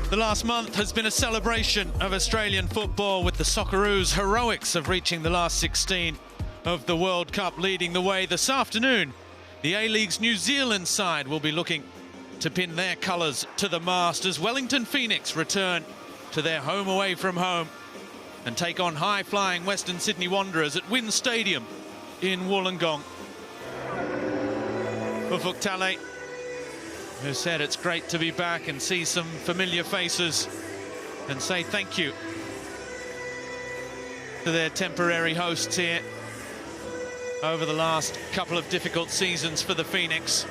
The last month has been a celebration of Australian football, with the Socceroos' heroics of reaching the last 16 of the World Cup leading the way. This afternoon, the A-League's New Zealand side will be looking to pin their colours to the mast as Wellington Phoenix return to their home away from home and take on high-flying Western Sydney Wanderers at WIN Stadium in Wollongong. Ufuk Talay, who said it's great to be back and see some familiar faces and say thank you to their temporary hosts here over the last couple of difficult seasons for the Phoenix.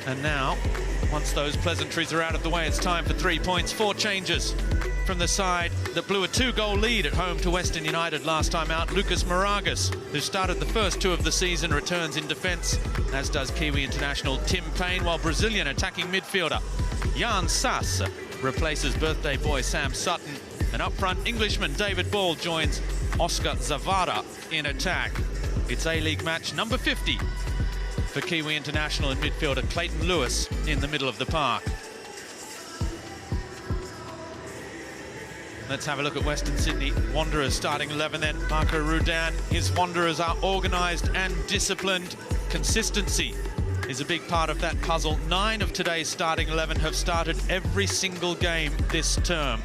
And now, once those pleasantries are out of the way, it's time for 3 points. 4 changes from the side that blew a 2-goal lead at home to Western United last time out. Lucas Moragas, who started the first 2 of the season, returns in defence, as does Kiwi international Tim Payne, while Brazilian attacking midfielder Jan Sass replaces birthday boy Sam Sutton. And up front, Englishman David Ball joins Oscar Zavada in attack. It's A-League match number 50 for Kiwi international and midfielder Clayton Lewis in the middle of the park. Let's have a look at Western Sydney Wanderers starting 11 then. Marco Rudan, his Wanderers are organised and disciplined. Consistency is a big part of that puzzle. 9 of today's starting 11 have started every single game this term.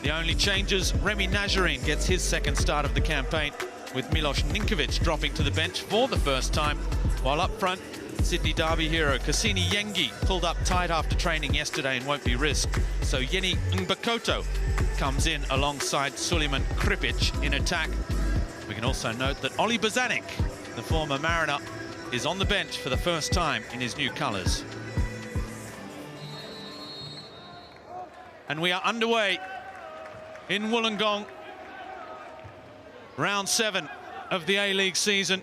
The only changes, Remy Najarine gets his second start of the campaign, with Milos Ninkovic dropping to the bench for the first time, while up front, Sydney derby hero Cassini Yengi pulled up tight after training yesterday and won't be risked. So Yeni Ngbakoto comes in alongside Suleiman Kripic in attack. We can also note that Oli Bozanic, the former Mariner, is on the bench for the first time in his new colours. And we are underway in Wollongong. Round 7 of the A-League season.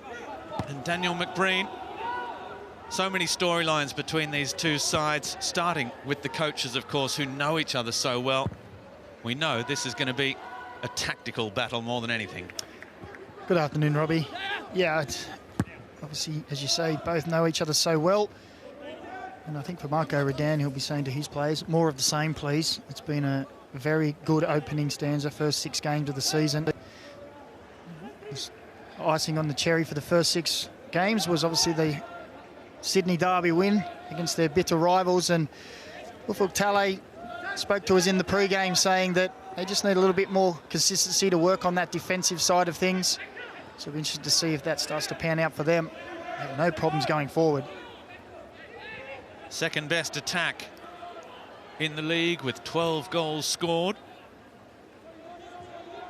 And Daniel McBreen. So many storylines between these two sides, starting with the coaches, of course, who know each other so well. We know this is going to be a tactical battle more than anything. Good afternoon, Robbie. Yeah, it's obviously, as you say, both know each other so well. And I think for Marco Rudan, he'll be saying to his players, more of the same, please. It's been a very good opening stanza, first 6 games of the season. Icing on the cherry for the first 6 games was obviously the Sydney derby win against their bitter rivals, and Ufuk Talay spoke to us in the pre-game saying that they just need a little bit more consistency to work on that defensive side of things. So we're interested to see if that starts to pan out for them. They have no problems going forward. Second best attack in the league with 12 goals scored.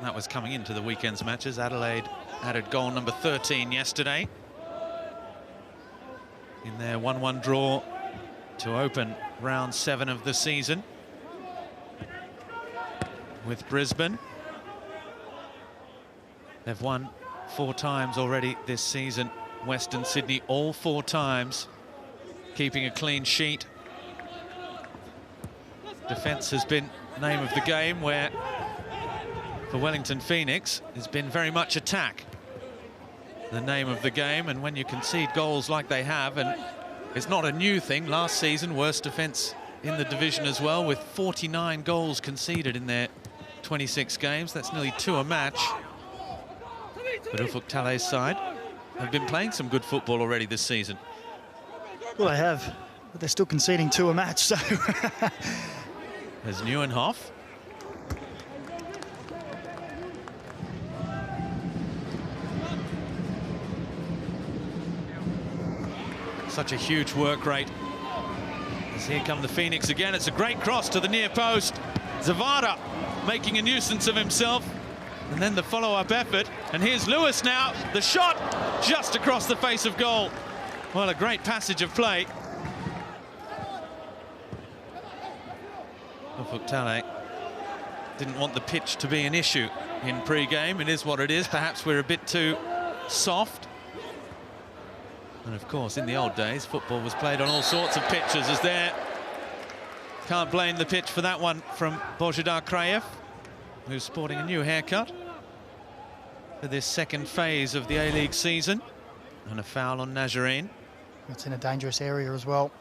That was coming into the weekend's matches. Adelaide added goal number 13 yesterday in their 1-1 draw to open round 7 of the season with Brisbane. They've won 4 times already this season. Western Sydney all 4 times keeping a clean sheet. Defence has been name of the game, where for Wellington Phoenix has been very much attack the name of the game. And when you concede goals like they have, and it's not a new thing, last season worst defence in the division as well, with 49 goals conceded in their 26 games. That's nearly 2 a match. But Ufuk Talay's side have been playing some good football already this season. Well, they have, but they're still conceding 2 a match, so... There's Neuenhoff. Such a huge work rate. As here come the Phoenix again. It's a great cross to the near post. Zavada making a nuisance of himself. And then the follow-up effort. And here's Lewis now. The shot just across the face of goal. Well, a great passage of play. Ufuk Talay didn't want the pitch to be an issue in pre-game. It is what it is. Perhaps we're a bit too soft. And of course, in the old days, football was played on all sorts of pitches, as there. Can't blame the pitch for that one from Božidar Krajev, who's sporting a new haircut for this second phase of the A-League season. And a foul on Najarine. It's in a dangerous area as well.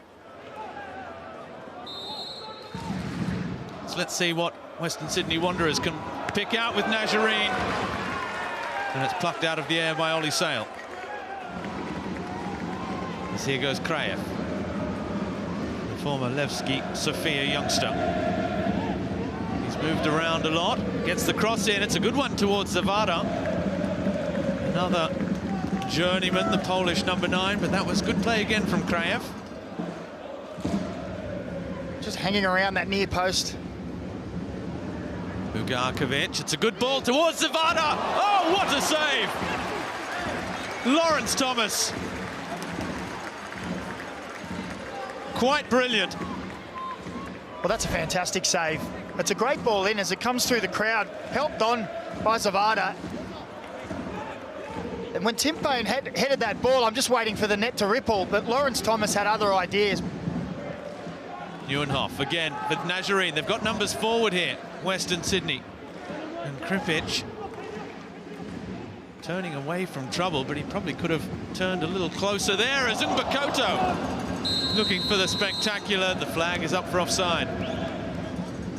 So let's see what Western Sydney Wanderers can pick out with Najareen. And it's plucked out of the air by Ollie Sale. As here goes Kraev, the former Levski Sofia youngster. He's moved around a lot, gets the cross in. It's a good one towards Zawada. Another journeyman, the Polish number 9, but that was good play again from Kraev. Just hanging around that near post. Bugarkovic, it's a good ball towards Zawada. Oh, what a save! Lawrence Thomas. Quite brilliant. Well, that's a fantastic save. It's a great ball in as it comes through the crowd, helped on by Zawada. And when Tim Payne headed that ball, I'm just waiting for the net to ripple, but Lawrence Thomas had other ideas. Nieuwenhof again with Najareen. They've got numbers forward here, Western Sydney. And Kripic turning away from trouble, but he probably could have turned a little closer there as Mbakoto looking for the spectacular. The flag is up for offside.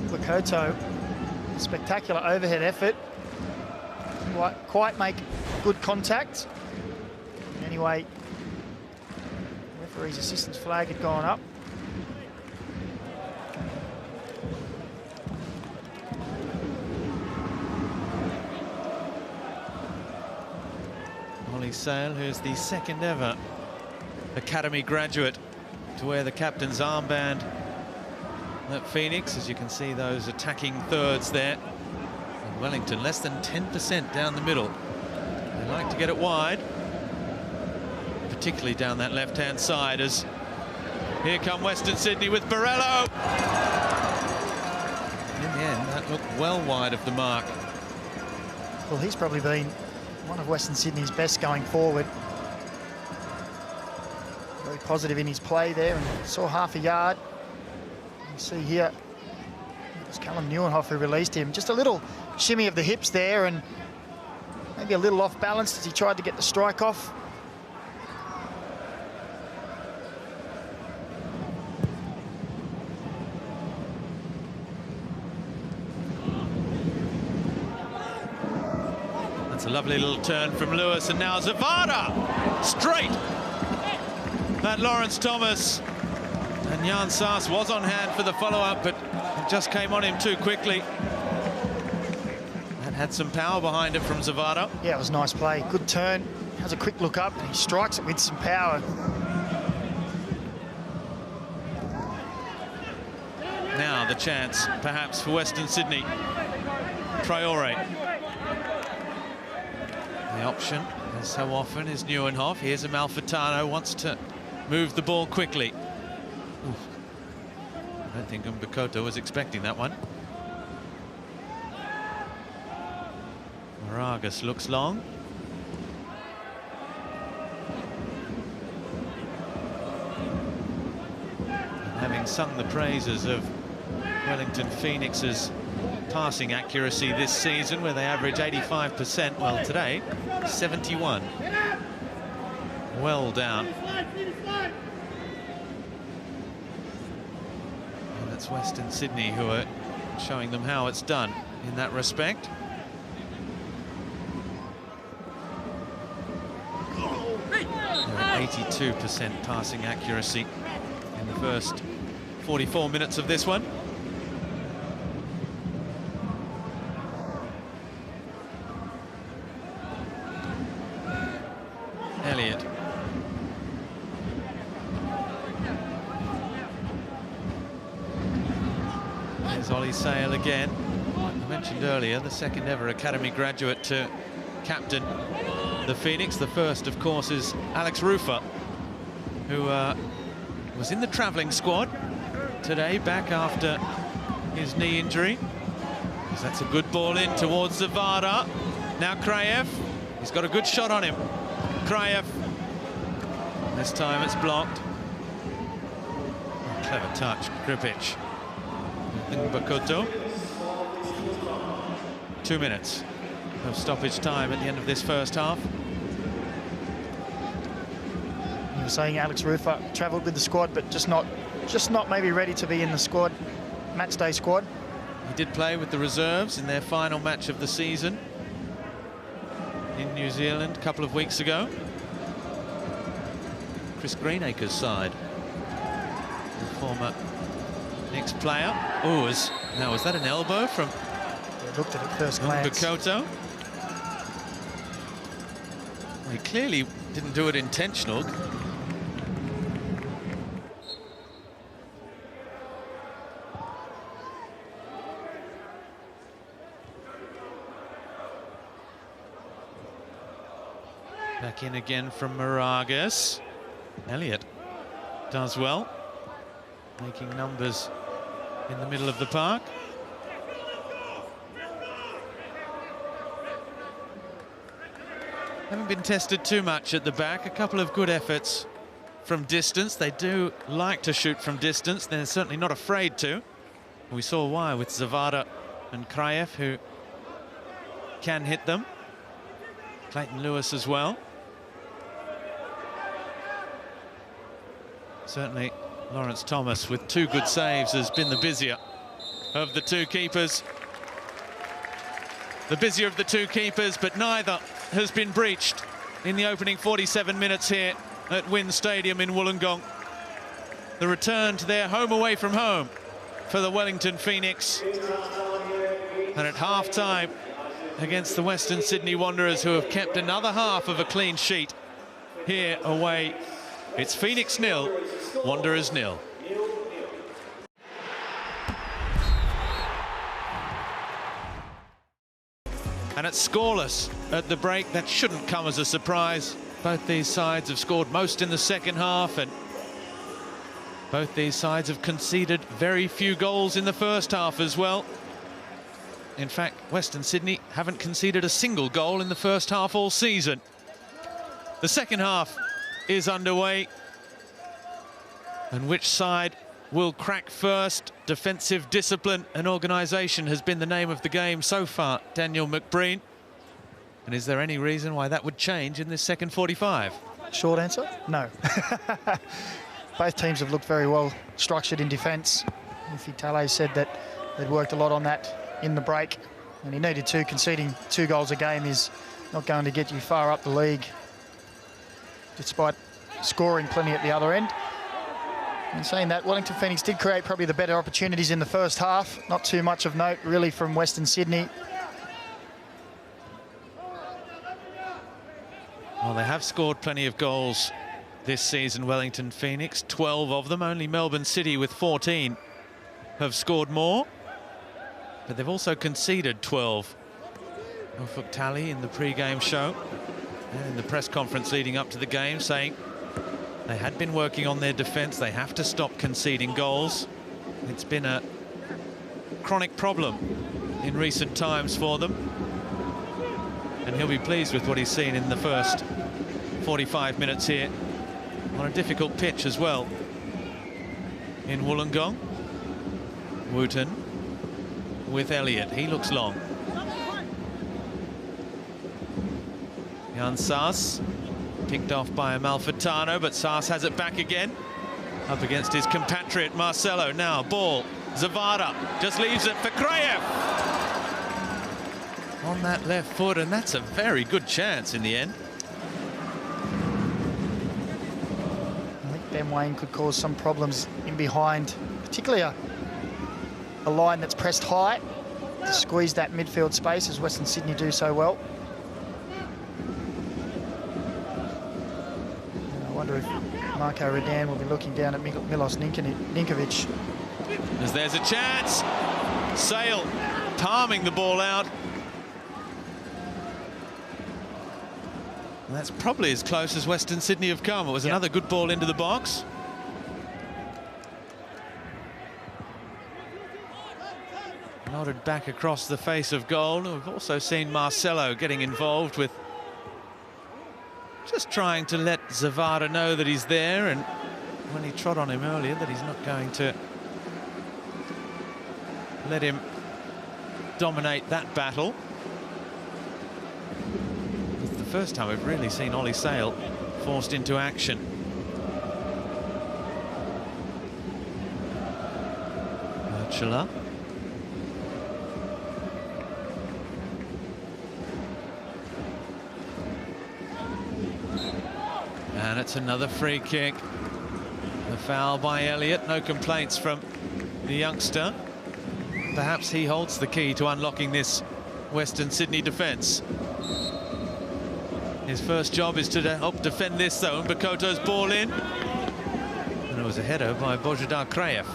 Mbakoto, spectacular overhead effort. Quite make good contact. Anyway, referee's assistant's flag had gone up. Ollie Sale, who's the second ever academy graduate to wear the captain's armband at Phoenix. As you can see, those attacking thirds there. And Wellington less than 10% down the middle. They like to get it wide, particularly down that left-hand side, as here come Western Sydney with Borrello. In the end, that looked well wide of the mark. Well, he's probably been one of Western Sydney's best going forward. Very positive in his play there, and saw half a yard. You see here, it was Callum Nieuwenhof who released him. Just a little shimmy of the hips there, and maybe a little off balance as he tried to get the strike off. That's a lovely little turn from Lewis, and now Zawada straight at Lawrence Thomas. And Jan Saas was on hand for the follow-up, but it just came on him too quickly. That had some power behind it from Zawada. Yeah, it was a nice play. Good turn. Has a quick look up and he strikes it with some power. Now the chance, perhaps, for Western Sydney. Traore. The option, as so often, is Nieuwenhof. Here's Amalfitano, wants to move the ball quickly. Oof. I don't think Mbakoto was expecting that one. Moragas looks long. And having sung the praises of Wellington Phoenix's passing accuracy this season, where they average 85%, well, today 71. Well down. And it's Western Sydney who are showing them how it's done in that respect. They're at 82% passing accuracy in the first 44 minutes of this one. Elliott. There's Ollie Sale again. I mentioned earlier, the second ever academy graduate to captain the Phoenix. The first, of course, is Alex Rufer, who was in the travelling squad today, back after his knee injury. That's a good ball in towards Zawada. Now Kraev. He's got a good shot on him. Kraev. This time it's blocked. Oh, clever touch, Kripic. Mbakoto. 2 minutes of stoppage time at the end of this first half. You were saying Alex Rufer travelled with the squad, but just not maybe ready to be in the squad, match day squad. He did play with the reserves in their final match of the season in New Zealand a couple of weeks ago. Chris Greenacre's side. The former Knicks player. Oh, now was that an elbow from Looked at it first glance. Bakoto? He clearly didn't do it intentional. Back in again from Moragas. Elliott does well, making numbers in the middle of the park. Haven't been tested too much at the back. A couple of good efforts from distance. They do like to shoot from distance. They're certainly not afraid to. We saw why with Zavada and Kraev, who can hit them. Clayton Lewis as well. Certainly Lawrence Thomas, with 2 good saves, has been the busier of the 2 keepers. The busier of the 2 keepers, but neither has been breached in the opening 47 minutes here at Wynn Stadium in Wollongong. The return to their home away from home for the Wellington Phoenix. And at half-time against the Western Sydney Wanderers, who have kept another half of a clean sheet here away. It's Phoenix 0, Wanderers 0. And it's scoreless at the break. That shouldn't come as a surprise. Both these sides have scored most in the second half, and both these sides have conceded very few goals in the first half as well. In fact, Western Sydney haven't conceded a single goal in the first half all season. The second half is underway. And which side will crack first? Defensive discipline and organisation has been the name of the game so far, Daniel McBreen. And is there any reason why that would change in this second 45? Short answer, no. Both teams have looked very well structured in defence. Tale said that they'd worked a lot on that in the break, and he needed to. Conceding 2 goals a game is not going to get you far up the league, despite scoring plenty at the other end. And saying that, Wellington Phoenix did create probably the better opportunities in the first half. Not too much of note, really, from Western Sydney. Well, they have scored plenty of goals this season, Wellington Phoenix. 12 of them. Only Melbourne City with 14 have scored more. But they've also conceded 12. Norfolk Tally in the pre-game show and in the press conference leading up to the game saying they had been working on their defence. They have to stop conceding goals. It's been a chronic problem in recent times for them. And he'll be pleased with what he's seen in the first 45 minutes here on a difficult pitch as well in Wollongong. Wooten with Elliott. He looks long. Jan Saas picked off by Amalfitano, but Saas has it back again up against his compatriot Marcelo. Now ball, Zavada just leaves it for Kraev on that left foot, and that's a very good chance in the end. I think Ben Waine could cause some problems in behind, particularly a line that's pressed high to squeeze that midfield space, as Western Sydney do so well. And I wonder if Marco Redan will be looking down at Milos Ninkovic. As there's a chance. Sale palming the ball out. And that's probably as close as Western Sydney have come. It was another good ball into the box. Nodded back across the face of goal. We've also seen Marcelo getting involved with just trying to let Zavada know that he's there, and when he trod on him earlier that he's not going to let him dominate that battle. It's the first time we've really seen Ollie Sale forced into action. Urchela. And it's another free kick. The foul by Elliott. No complaints from the youngster. Perhaps he holds the key to unlocking this Western Sydney defence. His first job is to help defend this zone. Bakoto's ball in. And it was a header by Božidar Krajev.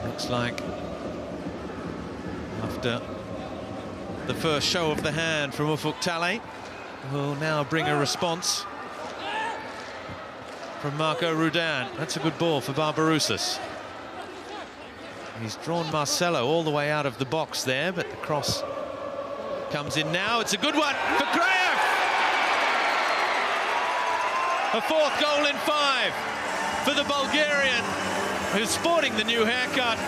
Looks like after the first show of the hand from Ufuk Talay, will now bring a response from Marco Rudan. That's a good ball for Barbarouses. He's drawn Marcelo all the way out of the box there, but the cross comes in now. It's a good one for Krajev! A fourth goal in 5 for the Bulgarian, who's sporting the new haircut.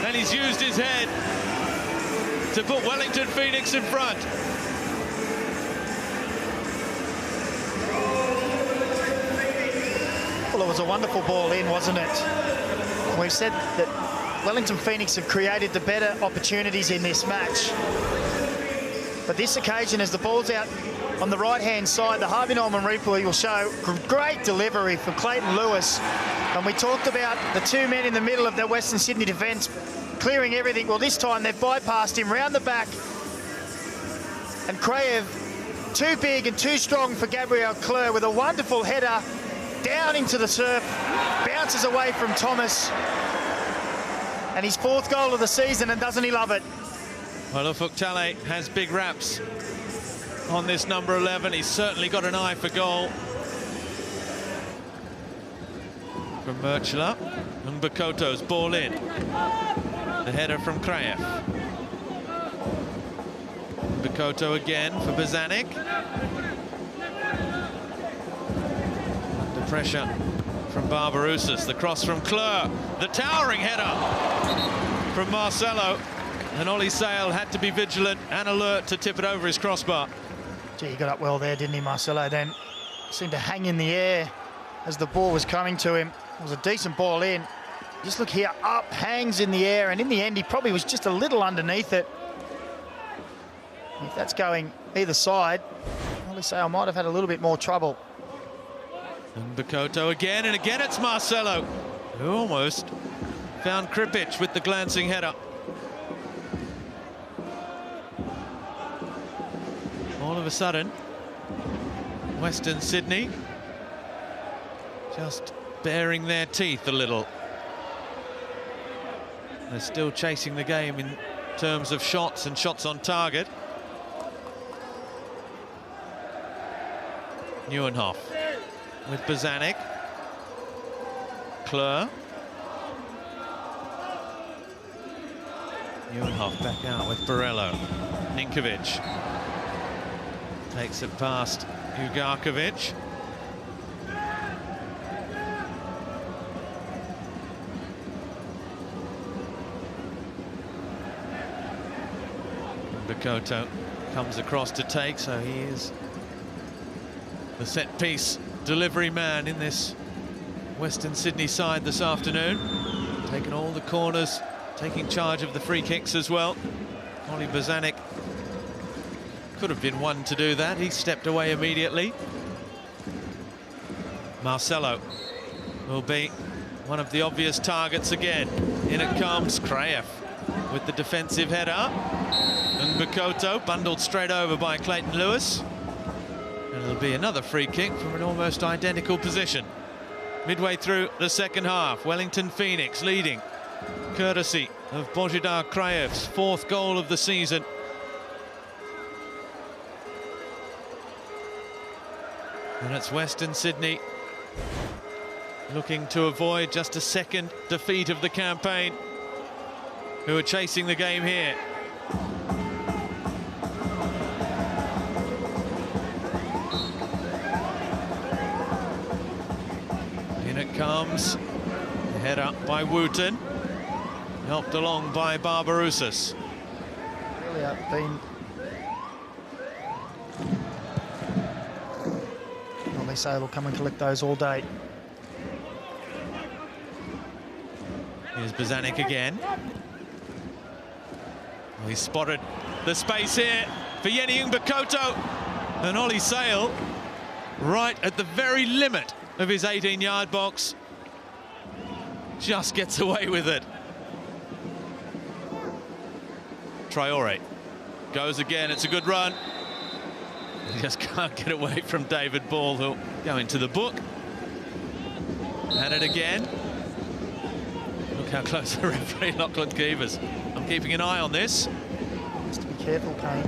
And he's used his head to put Wellington Phoenix in front. Well, it was a wonderful ball in, wasn't it? We've said that Wellington Phoenix have created the better opportunities in this match. But this occasion, as the ball's out on the right-hand side, the Harvey Norman replay will show great delivery from Clayton Lewis. And we talked about the two men in the middle of the Western Sydney defence clearing everything. Well, this time they've bypassed him round the back. And Krajev, too big and too strong for Gabriel Clerc, with a wonderful header down into the surf, bounces away from Thomas. And his 4th goal of the season, and doesn't he love it? Well, Ufuk Talay has big raps on this number 11. He's certainly got an eye for goal. From Murchela, and Bakoto's ball in. The header from Krajev. Bakoto again for Bozanic. Under pressure from Barbarouses. The cross from Clerc. The towering header from Marcelo. And Ollie Sale had to be vigilant and alert to tip it over his crossbar. Gee, he got up well there, didn't he, Marcelo? Then seemed to hang in the air as the ball was coming to him. It was a decent ball in. Just look here, up, hangs in the air, and in the end, he probably was just a little underneath it. If that's going either side, Ollie Sale might have had a little bit more trouble. And Bakoto again, and again it's Marcelo, who almost found Kripic with the glancing header. All of a sudden, Western Sydney just baring their teeth a little. They're still chasing the game in terms of shots and shots on target. Nieuwenhof with Bozanic. Clerc. Nieuwenhof back out with Borello. Ninkovic takes it past Ugarkovic. Bakoto comes across to take, so he is the set-piece delivery man in this Western Sydney side this afternoon. Taking all the corners, taking charge of the free kicks as well. Ollie Bozanic could have been one to do that. He stepped away immediately. Marcelo will be one of the obvious targets again. In it comes Krajev with the defensive header. And Bakoto bundled straight over by Clayton Lewis. And it'll be another free kick from an almost identical position. Midway through the second half, Wellington Phoenix leading, courtesy of Božidar Krajev's 4th goal of the season. And it's Western Sydney looking to avoid just a second defeat of the campaign, who are chasing the game here. In it comes, head up by Wooten, helped along by Barbarouses. Really been. Ollie Sale will come and collect those all day. Here's Bozanic again. He spotted the space here for Yenny Mbakoto, and Ollie Sale right at the very limit of his 18-yard box just gets away with it. Traore goes again. It's a good run. He just can't get away from David Ball, who'll go into the book. Had it again. Look how close the referee, Lachlan Keevers. I'm keeping an eye on this. Has to be careful, Kane.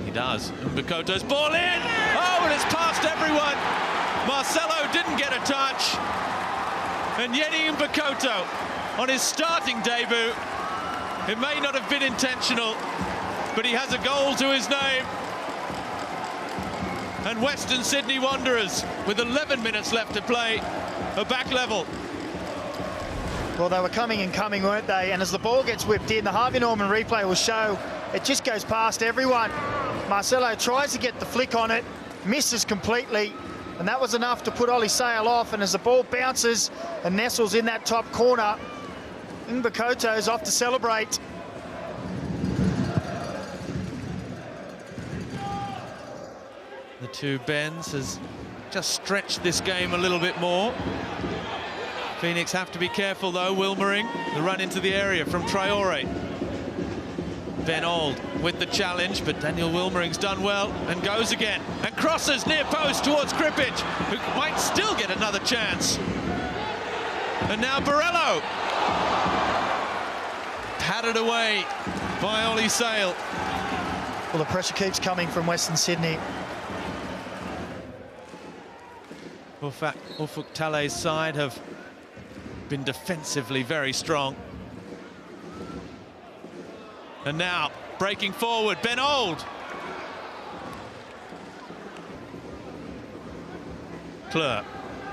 He does. Mbakoto's ball in. Oh, and it's past everyone. Marcelo didn't get a touch. And Yenny Mbakoto on his starting debut. It may not have been intentional, but he has a goal to his name. And Western Sydney Wanderers, with 11 minutes left to play, are back level. Well, they were coming and coming, weren't they? And as the ball gets whipped in, the Harvey Norman replay will show it just goes past everyone. Marcelo tries to get the flick on it, misses completely, and that was enough to put Ollie Sale off. And as the ball bounces and nestles in that top corner, Mbakoto is off to celebrate. The two bends has just stretched this game a little bit more. Phoenix have to be careful though. Wilmering, the run into the area from Traore. Ben Auld with the challenge, but Daniel Wilmering's done well and goes again and crosses near post towards Kripic, who might still get another chance. And now Borello, patted away by Ollie Sale. Well, the pressure keeps coming from Western Sydney. Ufuk Tale's side have been defensively very strong. And now, breaking forward, Ben Auld. Kleur,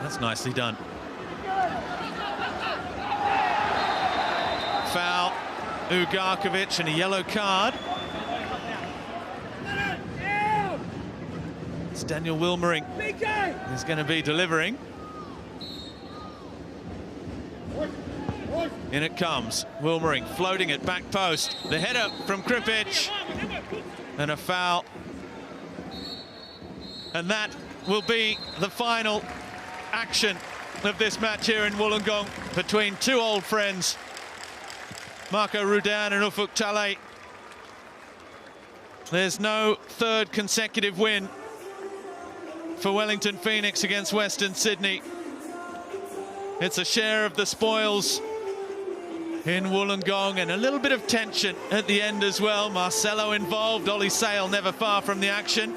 that's nicely done. Foul, Ugarkovic, and a yellow card. It's Daniel Wilmering who's going to be delivering. In it comes, Wilmering floating it back post. The header from Kripic, and a foul. And that will be the final action of this match here in Wollongong between two old friends, Macca Rudan and Ufuk Talay. There's no third consecutive win for Wellington Phoenix against Western Sydney. It's a share of the spoils in Wollongong, and a little bit of tension at the end as well. Marcelo involved, Ollie Sale never far from the action.